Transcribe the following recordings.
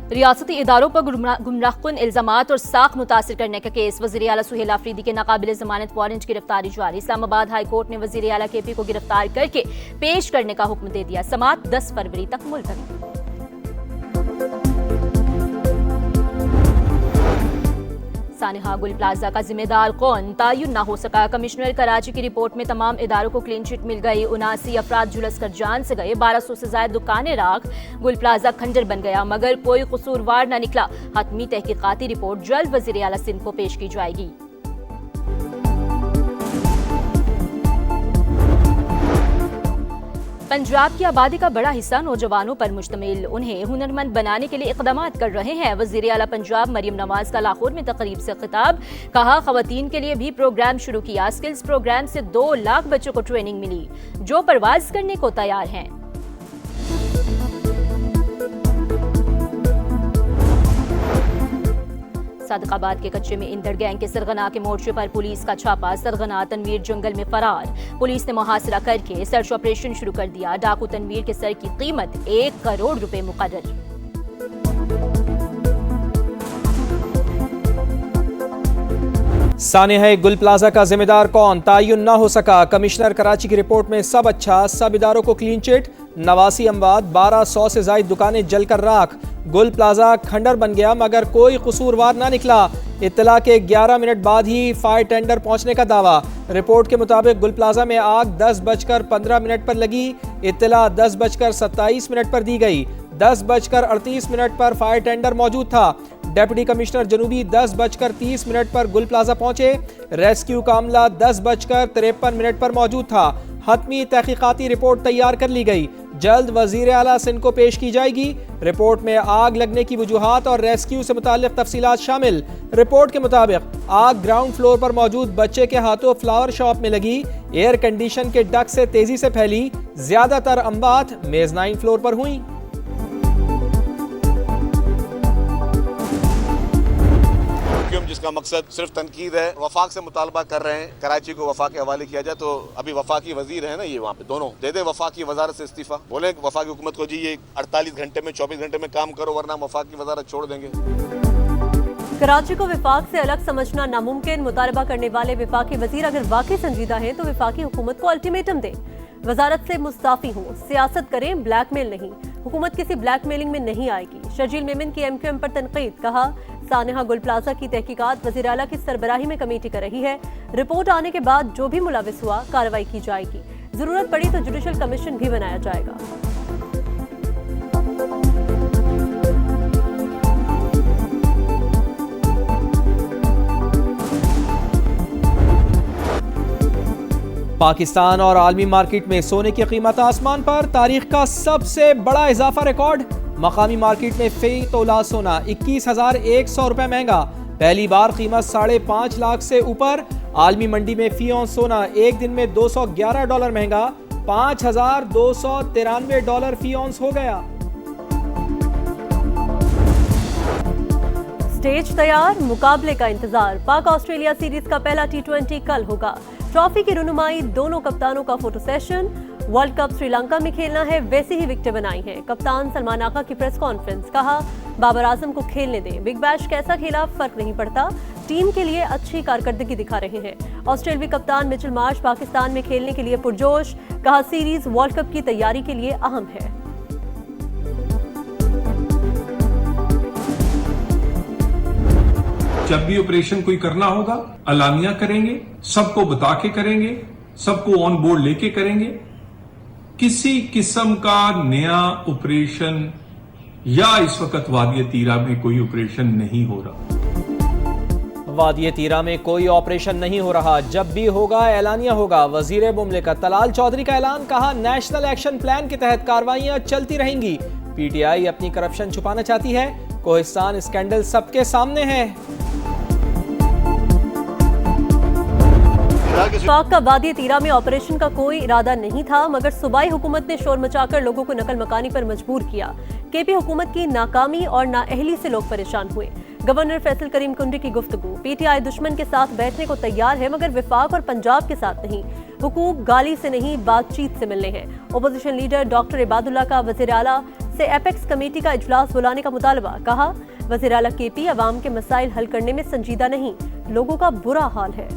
रियासती इदारों पर गुमराहकुन इल्जामात और साख मुतासिर करने का केस। वज़ीर आला सुहेल आफरीदी के नाकाबिल जमानत वारंट गिरफ्तारी जारी। इस्लामाबाद हाई कोर्ट ने वज़ीर आला केपी को गिरफ्तार करके पेश करने का हुक्म दे दिया। समाअत 10 फरवरी तक मुलतवी। सानिहा गुल प्लाजा का जिम्मेदार कौन, तयन न हो सका। कमिश्नर कराची की रिपोर्ट में तमाम इदारों को क्लीन चिट मिल गई। 79 अफराद झुलस कर जान से गए। 1200 से ज्यादा दुकानें राख। गुल प्लाजा खंडर बन गया मगर कोई कसूरवार न निकला। हतमी तहकीकाती रिपोर्ट जल्द वज़ीर आला सिंध को पेश की जाएगी। पंजाब की आबादी का बड़ा हिस्सा नौजवानों पर मुश्तमिल। उन्हें हुनरमंद बनाने के लिए इक़दाम कर रहे हैं। वज़ीर आला पंजाब मरियम नवाज का लाहौर में तकरीब से खिताब। कहा, ख़वातीन के लिए भी प्रोग्राम शुरू किया। स्किल्स प्रोग्राम से 2 लाख बच्चों को ट्रेनिंग मिली जो परवाज करने को तैयार हैं। सादिकाबाद के कच्चे में इंदड़ गैंग के सरगना के मोर्चे पर पुलिस का छापा। सरगना तनवीर जंगल में फरार। पुलिस ने मुहासरा करके सर्च ऑपरेशन शुरू कर दिया। डाकू तनवीर के सर की कीमत 1 करोड़ रुपए मुकर्रर। सानिहा गुल प्लाजा का जिम्मेदार कौन, तयन न हो सका। कमिश्नर कराची की रिपोर्ट में सब अच्छा, सब इदारों को क्लीन चिट। 89 अमवात, 1200 से ज्यादा दुकानें जलकर राख। गुल प्लाजा खंडर बन गया मगर कोई कसूरवार ना निकला। इत्तला के 11 मिनट बाद ही फायर टेंडर पहुंचने का दावा। रिपोर्ट के मुताबिक गुल प्लाजा में आग 10:15 पर लगी। इत्तला 10:27 पर दी गई। 10:38 पर फायर टेंडर मौजूद था। डेप्यूटी कमिश्नर जनूबी 10:30 पर गुल प्लाजा पहुंचे। रेस्क्यू का अमला 10:53 पर मौजूद था। हतमी तहकीकाती रिपोर्ट तैयार कर ली गई। जल्द वजीर आला सिंध को पेश की जाएगी। रिपोर्ट में आग लगने की वजूहात और रेस्क्यू से मुताल्लिक तफसीलात शामिल। रिपोर्ट के मुताबिक आग ग्राउंड फ्लोर पर मौजूद बच्चे के हाथों फ्लावर शॉप में लगी। एयर कंडीशन के डक्ट से तेजी से फैली। ज्यादातर अमवात मेजनाइन फ्लोर पर हुई। जिसका मकसद सिर्फ तनकीद है, वफाक से मुतालबा कर रहे हैं कराची को वफाक के हवाले किया जाए। तो अभी वफाकी वजीर है ना, ये वहाँ पे दोनों दे दे वफाकी वजारत से इस्तीफा। बोले वफाकी हुकूमत को जी ये 48 घंटे में 24 घंटे में काम करो वरना वफाकी वजारत छोड़ देंगे। कराची को विफाक से अलग समझना नामुमकिन। मुतालबा करने वाले विफाकी वजीर अगर वाकई संजीदा है तो विफाकी हुकूमत को अल्टीमेटम दे, वजारत से मुस्ताफी हो, सियासत करें, ब्लैकमेल नहीं। हुकूमत किसी ब्लैकमेलिंग में नहीं आएगी। शर्जील मेमन की MQM पर तनकीद। कहा, सानिहा गुल प्लाजा की तहकीकात वज़ीर आला की सरबराही में कमेटी कर रही है। रिपोर्ट आने के बाद जो भी मुलविस हुआ कार्रवाई की जाएगी। जरूरत पड़ी तो जुडिशल कमीशन भी बनाया जाएगा। पाकिस्तान और आलमी मार्केट में सोने की कीमत आसमान पर। तारीख का सबसे बड़ा इजाफा रिकॉर्ड। मकामी मार्केट में फी तोला सोना 21,100 रुपए महंगा। पहली बार कीमत 5.5 लाख से ऊपर। आलमी मंडी में फी औंस सोना एक दिन में $211 महंगा। $5,293 फी औंस हो गया। स्टेज तैयार, मुकाबले का इंतजार। पाक ऑस्ट्रेलिया सीरीज का पहला T20 कल होगा। ट्रॉफी की रुनुमाई, दोनों कप्तानों का photo session. World cup Sri Lanka में खेलना है, वैसे ही विकेटें बनाई हैं। कप्तान सलमान आका की प्रेस कॉन्फ्रेंस। कहा, बाबर आजम को खेलने दें, बिग बैश कैसा खेला फर्क नहीं पड़ता, टीम के लिए अच्छी कारकर्दगी दिखा रहे हैं। ऑस्ट्रेलियाई कप्तान मिचेल मार्श पाकिस्तान में खेलने के लिए पुरजोश। कहा, सीरीज वर्ल्ड कप की तैयारी के लिए अहम है। जब भी ऑपरेशन कोई करना होगा अलानिया करेंगे, सबको बता के करेंगे, सबको ऑन बोर्ड लेके करेंगे। किसी किस्म का नया ऑपरेशन या इस वक्त वादिय तीरा में कोई ऑपरेशन नहीं हो रहा। वादिय तीरा में कोई ऑपरेशन नहीं हो रहा। जब भी होगा एलानिया होगा। वजीर मुमलिकत तलाल चौधरी का ऐलान। कहा, नेशनल एक्शन प्लान के तहत कार्रवाइयां चलती रहेंगी। PTI अपनी करप्शन छुपाना चाहती है। कोहिस्तान स्कैंडल सबके सामने है। पाक का वादी तीरा में ऑपरेशन का कोई इरादा नहीं था मगर सूबाई हुकूमत ने शोर मचाकर लोगों को नकल मकानी पर मजबूर किया। KP हुकूमत की नाकामी और नाअहली से लोग परेशान हुए। गवर्नर फैसल करीम कुंडी की गुफ्तगू। PTI दुश्मन के साथ बैठने को तैयार है मगर विफाक और पंजाब के साथ नहीं। हुकूक गाली से नहीं बातचीत से मिलने हैं। ओपोजिशन लीडर डॉक्टर इबादुल्ला का वज़ीर आला से एपेक्स कमेटी का इजलास बुलाने का मुतालबा। कहा, वज़ीर आला केपी अवाम के मसाइल हल करने में संजीदा नहीं, लोगों का बुरा हाल है।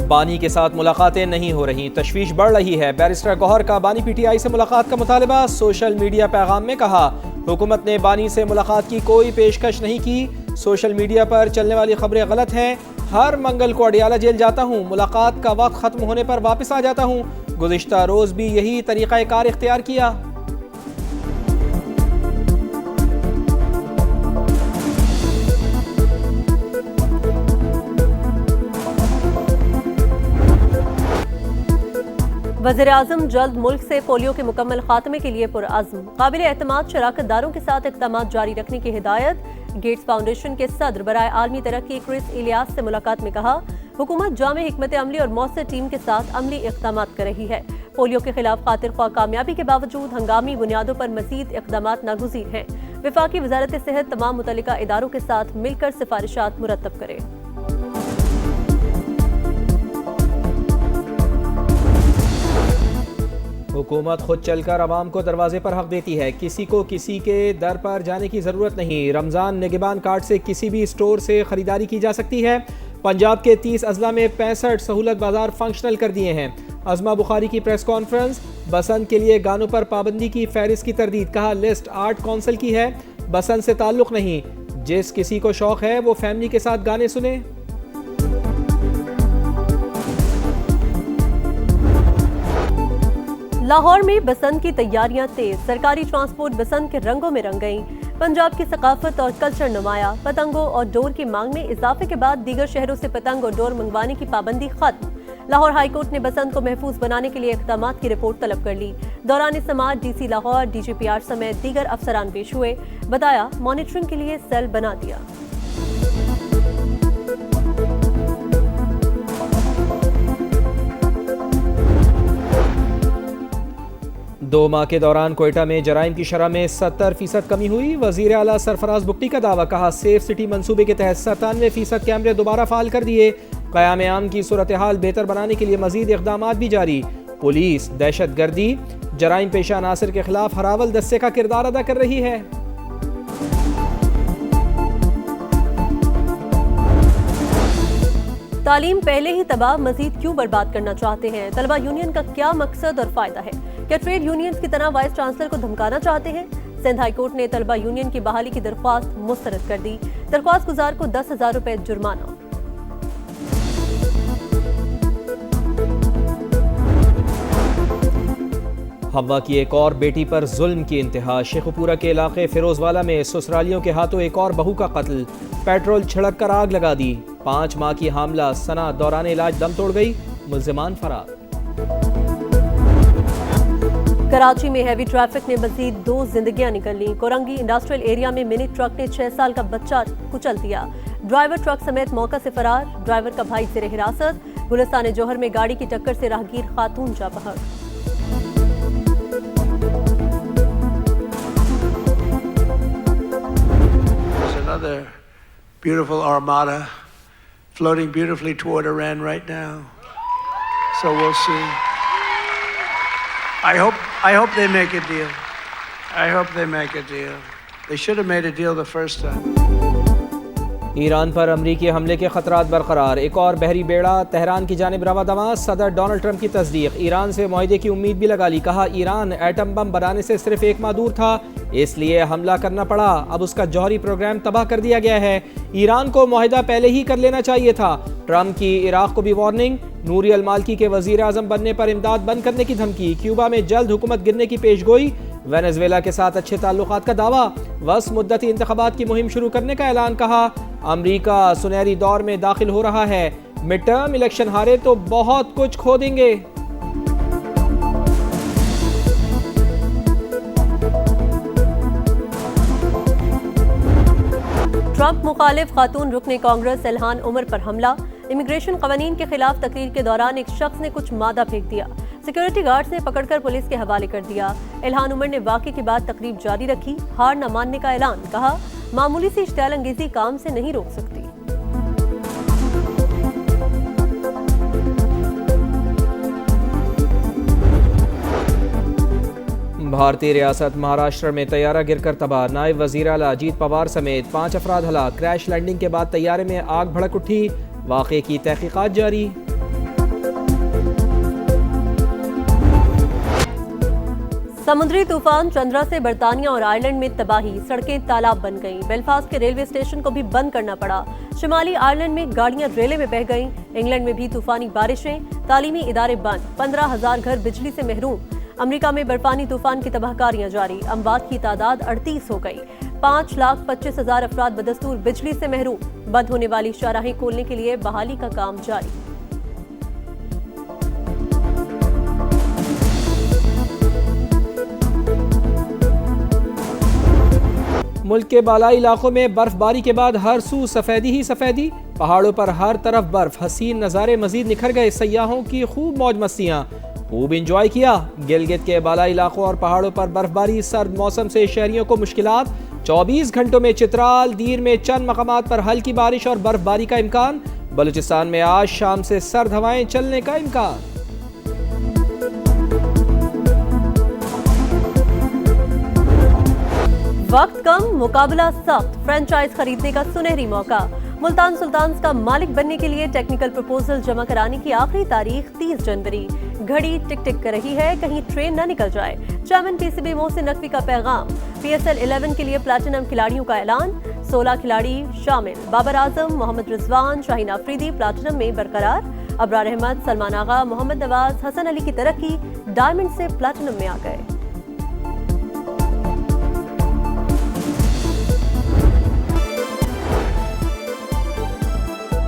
बानी के साथ मुलाकातें नहीं हो रही, तशवीश बढ़ रही है। बैरिस्टर गौहर का बानी पीटीआई से मुलाकात का मुतालबा। सोशल मीडिया पैगाम में कहा, हुकूमत ने बानी से मुलाकात की कोई पेशकश नहीं की। सोशल मीडिया पर चलने वाली खबरें गलत हैं। हर मंगल को अडियाला जेल जाता हूँ, मुलाकात का वक्त खत्म होने पर वापस आ जाता हूँ। गुज़िश्ता रोज भी यही तरीक़ाकार इख्तियार किया। वज़ीर-ए-आज़म जल्द मुल्क से पोलियो के मुकम्मल खात्मे के लिए पुरअज़्म। काबिल एतमाद शराकतदारों के साथ इक़दामात जारी रखने की हिदायत। गेट्स फाउंडेशन के सदर बराए आलमी तरक्की क्रिस इलियास से मुलाकात में कहा, हुकूमत जामे हिकमत अमली और मौसर टीम के साथ अमली इक़दामात कर रही है। पोलियो के खिलाफ खातिर ख्वाह कामयाबी के बावजूद हंगामी बुनियादों पर मज़ीद इक़दामात नागुज़ीर हैं। वफाकी वज़ारत सेहत तमाम मुतल्लिका इदारों के साथ मिलकर सिफारिशात मुरतब करे। हुकूमत खुद चलकर आवाम को दरवाजे पर हक देती है, किसी को किसी के दर पर जाने की ज़रूरत नहीं। रमज़ान निगहबान कार्ड से किसी भी स्टोर से ख़रीदारी की जा सकती है। पंजाब के 30 अजला में 65 सहूलत बाजार फंक्शनल कर दिए हैं। अज़मा बुखारी की प्रेस कॉन्फ्रेंस। बसंत के लिए गानों पर पाबंदी की फहरिस्त की तरदीद। कहा, लिस्ट आर्ट कौंसिल की है, बसंत से ताल्लुक़ नहीं। जिस किसी को शौक़ है वो फैमिली के साथ गाने सुने। लाहौर में बसंत की तैयारियां तेज। सरकारी ट्रांसपोर्ट बसंत के रंगों में रंग गई। पंजाब की सकाफत और कल्चर नुमाया। पतंगों और डोर की मांग में इजाफे के बाद दीगर शहरों से पतंग और डोर मंगवाने की पाबंदी खत्म। लाहौर हाईकोर्ट ने बसंत को महफूज बनाने के लिए इक़दामात की रिपोर्ट तलब कर ली। दौरान समाअत डीसी लाहौर, DGPR समेत दीगर अफसरान पेश हुए। बताया, मॉनिटरिंग के लिए सेल बना दिया। दो माह के दौरान कोयटा में जराइम की शरह में 70% कमी हुई। वज़ीर आला सरफराज बुगटी का दावा। कहा, सेफ सिटी मंसूबे के तहत 97% कैमरे दोबारा फाल कर दिए। क़याम आम की सूरत हाल बेहतर बनाने के लिए मजीद इक़दामात भी जारी। पुलिस दहशत गर्दी जराइम पेशा अनासर के खिलाफ हरावल दस्ते का किरदार अदा कर रही है। तालीम पहले ही तबाह, मजीद क्यों बर्बाद करना चाहते हैं? तलबा यूनियन का क्या मकसद और फायदा है? क्या ट्रेड यूनियंस की तरह वाइस चांसलर को धमकाना चाहते हैं? सिंध हाईकोर्ट ने तलबा यूनियन की बहाली की दरख्वास्त मुस्तरद कर दी। दरख्वास्त गुजार को 10,000 रुपए जुर्माना। हवा की एक और बेटी पर जुल्म की इंतहा। शेखुपुरा के इलाके फिरोजवाला में ससुरालियों के हाथों एक और बहू का कत्ल। पेट्रोल छिड़क कर आग लगा दी। 5 माह की हामला सना दौरान इलाज दम तोड़ गई। मुल्जिमान फरार। कराची में हैवी ट्रैफिक ने मजीद 2 जिंदगियां निकल ली। कोरंगी इंडस्ट्रियल एरिया में मिनी ट्रक ने 6 साल का बच्चा कुचल दिया। ड्राइवर ट्रक समेत मौका से फरार। ड्राइवर का भाई जेर हिरासत। गुलिस्तान जौहर में गाड़ी की टक्कर से राहगीर खातून जा बहक। Another beautiful armada floating beautifully toward Iran right now. So we'll see. I hope they make a deal. I hope they make a deal. They should have made a deal the first time. Iran पर अमरीकी हमले के खतरात बरकरार। एक और बहरी बेड़ा Tehran की जानिब रवा दवा। सदर डोनाल्ड ट्रंप की तस्दीक। ईरान से मुआहदे की उम्मीद भी लगा ली। कहा, ईरान एटम बम बनाने से सिर्फ 1 माह दूर था, इसलिए हमला करना पड़ा। अब उसका जौहरी प्रोग्राम तबाह कर दिया गया है। ईरान को मुआहदा पहले ही कर लेना चाहिए था। ट्रंप की इराक को भी वार्निंग। नूरी अल मालिकी के वजीर आजम बनने पर इमदाद बंद करने की धमकी। क्यूबा में जल्द हुकूमत गिरने की पेशगोई। वेनेजुएला के साथ अच्छे ताल्लुकात का दावा। वस मुद्दती इंतखाबात की मुहिम शुरू करने का ऐलान। कहा, अमरीका सुनहरी दौर में दाखिल हो रहा है। मिड टर्म इलेक्शन हारे तो बहुत कुछ खो देंगे। ट्रंप मुखालिफ खातून रुकने कांग्रेस इल्हान उमर पर हमला। इमिग्रेशन कवानीन के खिलाफ तकरीर के दौरान एक शख्स ने कुछ मादा फेंक दिया। सिक्योरिटी गार्ड्स ने पकड़कर पुलिस के हवाले कर दिया। इल्हान उमर ने वाक़े के बाद तकरीब जारी रखी। हार न मानने का ऐलान। कहा, मामूली सी इश्तियाल अंगेजी काम से नहीं रोक सकती। भारतीय रियासत महाराष्ट्र में तैयारा गिरकर तबाह, नायब वजीर आला अजीत पवार समेत 5 अफराद हलाक। क्रैश लैंडिंग के बाद तैयारे में आग भड़क उठी, वाक़े की तहकीकात जारी। समुद्री तूफान चंद्रा से बर्तानिया और आयरलैंड में तबाही, सड़कें तालाब बन गईं। बेलफास्ट के रेलवे स्टेशन को भी बंद करना पड़ा। शिमाली आयरलैंड में गाड़ियां रेले में बह गईं। इंग्लैंड में भी तूफानी बारिशें, तालीमी इदारे बंद, 15,000 घर बिजली से महरूम। अमेरिका में बर्फानी तूफान की तबाहकारियां जारी, अमवात की तादाद 38 हो गई। 5,25,000 अफराद बदस्तूर बिजली से महरूम। बंद होने वाली शाहराहें खोलने के लिए बहाली का काम जारी। मुल्क के बालाई इलाकों में बर्फबारी के बाद हर सू सफेदी ही सफेदी, पहाड़ों पर हर तरफ बर्फ, हसीन नज़ारे मजीद निखर गए। सयाहों की खूब मौज मस्तियाँ खूब इंजॉय किया। गिलगित के बालाई इलाकों और पहाड़ों पर बर्फबारी, सर्द मौसम से शहरियों को मुश्किलात। 24 घंटों में चित्राल, दीर में चंद मकामात पर हल्की बारिश और बर्फबारी का इम्कान। बलूचिस्तान में आज शाम से सर्द हवाएं चलने का इम्कान। वक्त कम, मुकाबला सख्त, फ्रेंचाइज खरीदने का सुनहरी मौका। मुल्तान सुल्तान्स का मालिक बनने के लिए टेक्निकल प्रपोजल जमा कराने की आखिरी तारीख 30 जनवरी। घड़ी टिक टिक कर रही है, कहीं ट्रेन न निकल जाए। चेयरमैन पीसीबी मोहसिन नकवी का पैगाम। PSL 11 के लिए प्लैटिनम खिलाड़ियों का ऐलान, 16 खिलाड़ी शामिल। बाबर आजम, मोहम्मद रिजवान, शाहीन अफरीदी प्लैटिनम में बरकरार। अबरार अहमद, सलमान आगा, मोहम्मद नवाज, हसन अली की तरक्की डायमंड से प्लैटिनम में आ गए।